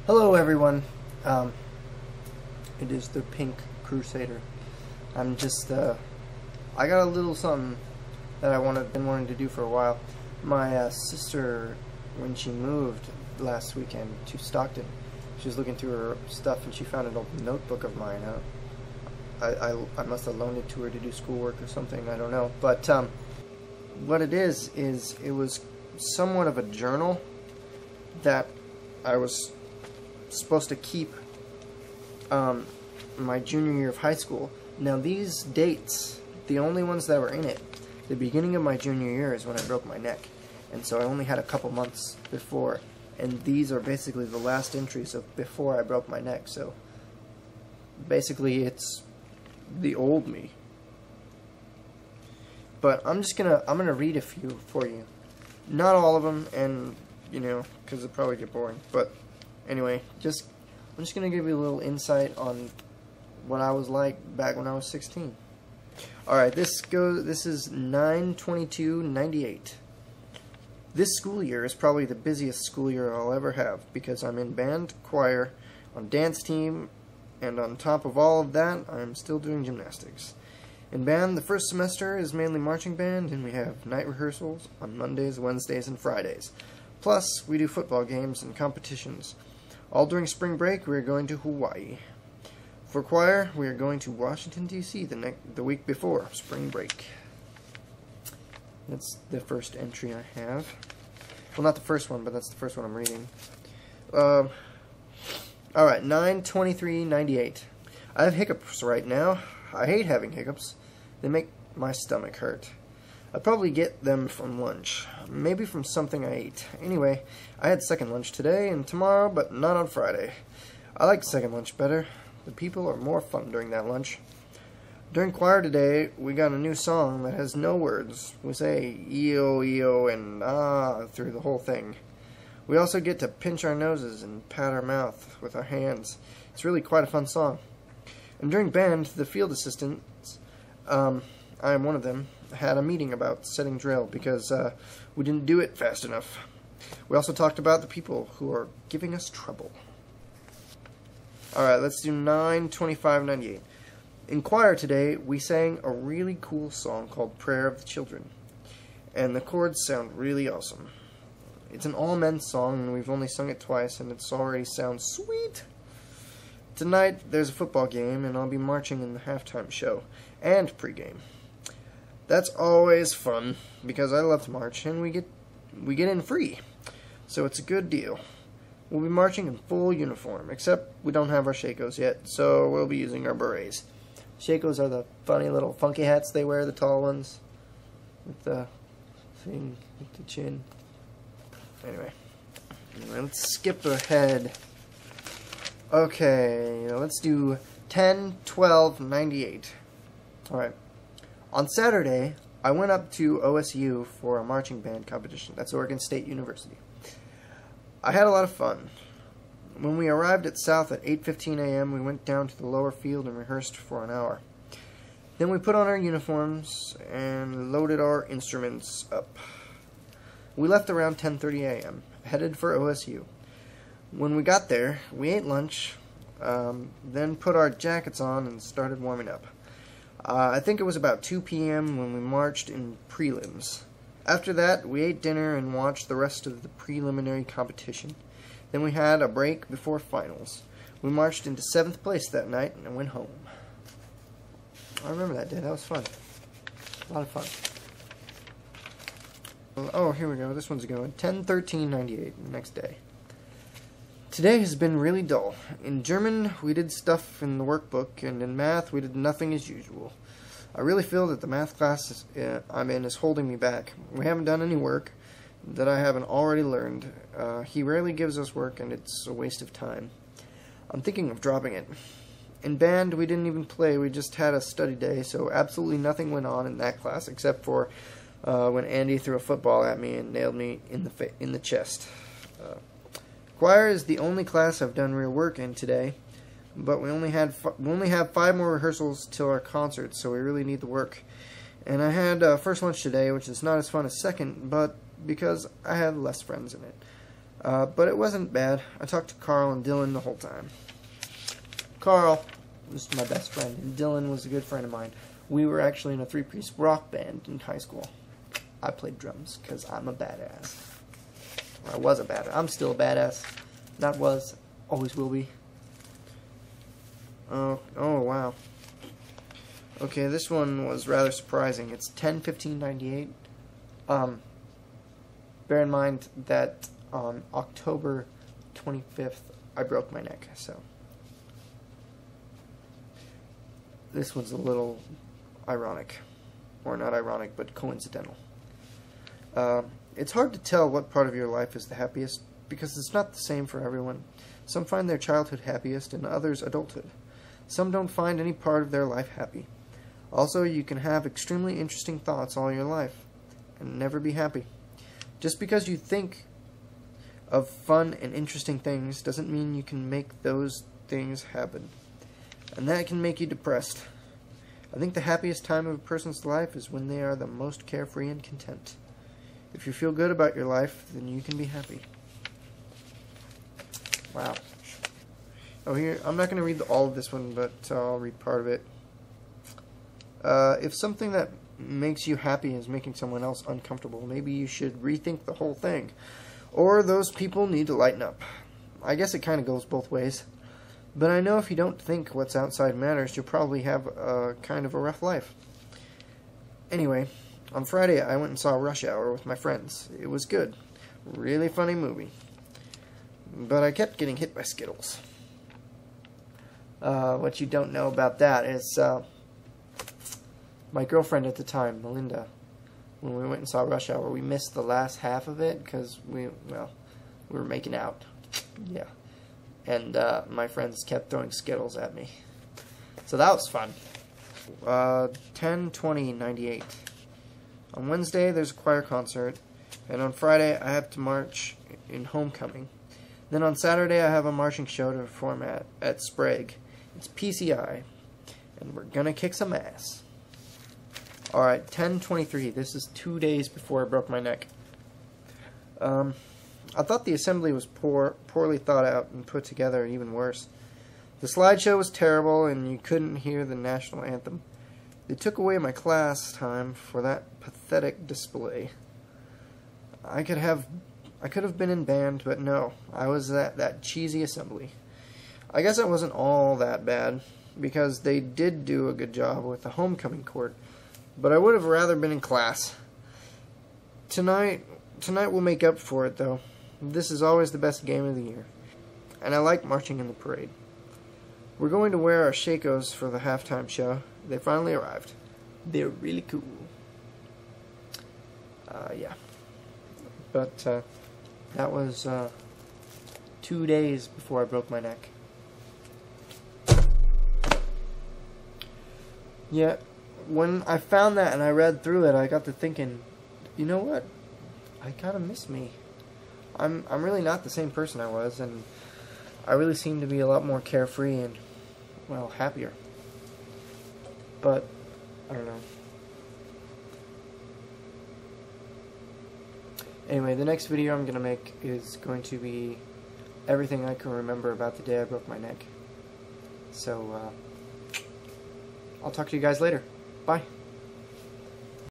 Hello everyone, it is the Pink Crusader. I'm just, I got a little something that been wanting to do for a while. My sister, when she moved last weekend to Stockton, she was looking through her stuff and she found an old notebook of mine. I must have loaned it to her to do schoolwork or something, I don't know. But what it is it was somewhat of a journal that I was supposed to keep my junior year of high school. Now these dates, the only ones that were in it, the beginning of my junior year is when I broke my neck, and so I only had a couple months before, and these are basically the last entries of before I broke my neck. So basically it's the old me. But I'm gonna read a few for you, not all of them, and you know, because it'll probably get boring, but anyway, I'm just going to give you a little insight on what I was like back when I was 16. Alright, this is 9/22/98. This school year is probably the busiest school year I'll ever have, because I'm in band, choir, on dance team, and on top of all of that, I'm still doing gymnastics. In band, the first semester is mainly marching band, and we have night rehearsals on Mondays, Wednesdays, and Fridays. Plus, we do football games and competitions. All during spring break, we are going to Hawaii. For choir, we are going to Washington, D.C. the week before spring break. That's the first entry I have. Well, not the first one, but that's the first one I'm reading. Alright, 9/23/98. I have hiccups right now. I hate having hiccups. They make my stomach hurt. I'd probably get them from lunch. Maybe from something I ate. Anyway, I had second lunch today and tomorrow, but not on Friday. I like second lunch better. The people are more fun during that lunch. During choir today, we got a new song that has no words. We say E-O, E-O, and ah through the whole thing. We also get to pinch our noses and pat our mouth with our hands. It's really quite a fun song. And during band, the field assistants, I am one of them, had a meeting about setting drill because we didn't do it fast enough. We also talked about the people who are giving us trouble. Alright, let's do 9/25/98. In choir today, we sang a really cool song called Prayer of the Children, and the chords sound really awesome. It's an all-men song, and we've only sung it twice, and it already sounds sweet. Tonight, there's a football game, and I'll be marching in the halftime show and pregame. That's always fun, because I love to march, and we get in free, so it's a good deal. We'll be marching in full uniform, except we don't have our shakos yet, so we'll be using our berets. Shakos are the funny little funky hats they wear, the tall ones, with the thing with the chin. Anyway, let's skip ahead. Okay, let's do 10/12/98. Alright. On Saturday, I went up to OSU for a marching band competition. That's Oregon State University. I had a lot of fun. When we arrived at South at 8:15 a.m., we went down to the lower field and rehearsed for an hour. Then we put on our uniforms and loaded our instruments up. We left around 10:30 a.m., headed for OSU. When we got there, we ate lunch, then put our jackets on and started warming up. I think it was about 2 p.m. when we marched in prelims. After that, we ate dinner and watched the rest of the preliminary competition. Then we had a break before finals. We marched into 7th place that night and went home. I remember that day. That was fun. A lot of fun. Oh, here we go. This one's going. 10/13/98, the next day. Today has been really dull. In German, we did stuff in the workbook, and in math, we did nothing as usual. I really feel that the math class I'm in is holding me back. We haven't done any work that I haven't already learned. He rarely gives us work, and it's a waste of time. I'm thinking of dropping it. In band, we didn't even play. We just had a study day, so absolutely nothing went on in that class, except for when Andy threw a football at me and nailed me in the chest. Choir is the only class I've done real work in today, but we only have 5 more rehearsals till our concert, so we really need the work. And I had first lunch today, which is not as fun as second, but because I had less friends in it. But it wasn't bad. I talked to Carl and Dylan the whole time. Carl was my best friend, and Dylan was a good friend of mine. We were actually in a 3-piece rock band in high school. I played drums, because I'm a badass. Or I was a badass. I'm still a badass. Not was. Always will be. Oh, wow. Okay, this one was rather surprising. It's 10/15/98. Bear in mind that on October 25th, I broke my neck, so this one's a little ironic. Or not ironic, but coincidental. It's hard to tell what part of your life is the happiest, because it's not the same for everyone. Some find their childhood happiest, and others adulthood. Some don't find any part of their life happy. Also, you can have extremely interesting thoughts all your life, and never be happy. Just because you think of fun and interesting things doesn't mean you can make those things happen. And that can make you depressed. I think the happiest time of a person's life is when they are the most carefree and content. If you feel good about your life, then you can be happy. Wow. Oh, here, I'm not going to read all of this one, but I'll read part of it. If something that makes you happy is making someone else uncomfortable, maybe you should rethink the whole thing. Or those people need to lighten up. I guess it kind of goes both ways. But I know if you don't think what's outside matters, you'll probably have a kind of a rough life. Anyway, on Friday I went and saw Rush Hour with my friends. It was good. Really funny movie. But I kept getting hit by Skittles. What you don't know about that is my girlfriend at the time, Melinda, when we went and saw Rush Hour, we missed the last half of it because we were making out. Yeah. And my friends kept throwing Skittles at me. So that was fun. 10/20/98. On Wednesday, there's a choir concert. And on Friday, I have to march in homecoming. Then on Saturday, I have a marching show to perform at Sprague. It's PCI. And we're going to kick some ass. Alright, 10/23. This is 2 days before I broke my neck. I thought the assembly was poorly thought out and put together, even worse. The slideshow was terrible, and you couldn't hear the national anthem. They took away my class time for that pathetic display. I could have been in band, but no, I was at that cheesy assembly. I guess it wasn't all that bad, because they did do a good job with the homecoming court, but I would have rather been in class. Tonight will make up for it, though. This is always the best game of the year, and I like marching in the parade. We're going to wear our shakos for the halftime show. They finally arrived. They're really cool. Yeah. But that was 2 days before I broke my neck. Yeah, when I found that and I read through it, I got to thinking, you know what? I kind of miss me. I'm really not the same person I was, and I really seem to be a lot more carefree and, well, happier. But, I don't know. Anyway, the next video I'm going to make is going to be everything I can remember about the day I broke my neck. So, I'll talk to you guys later. Bye.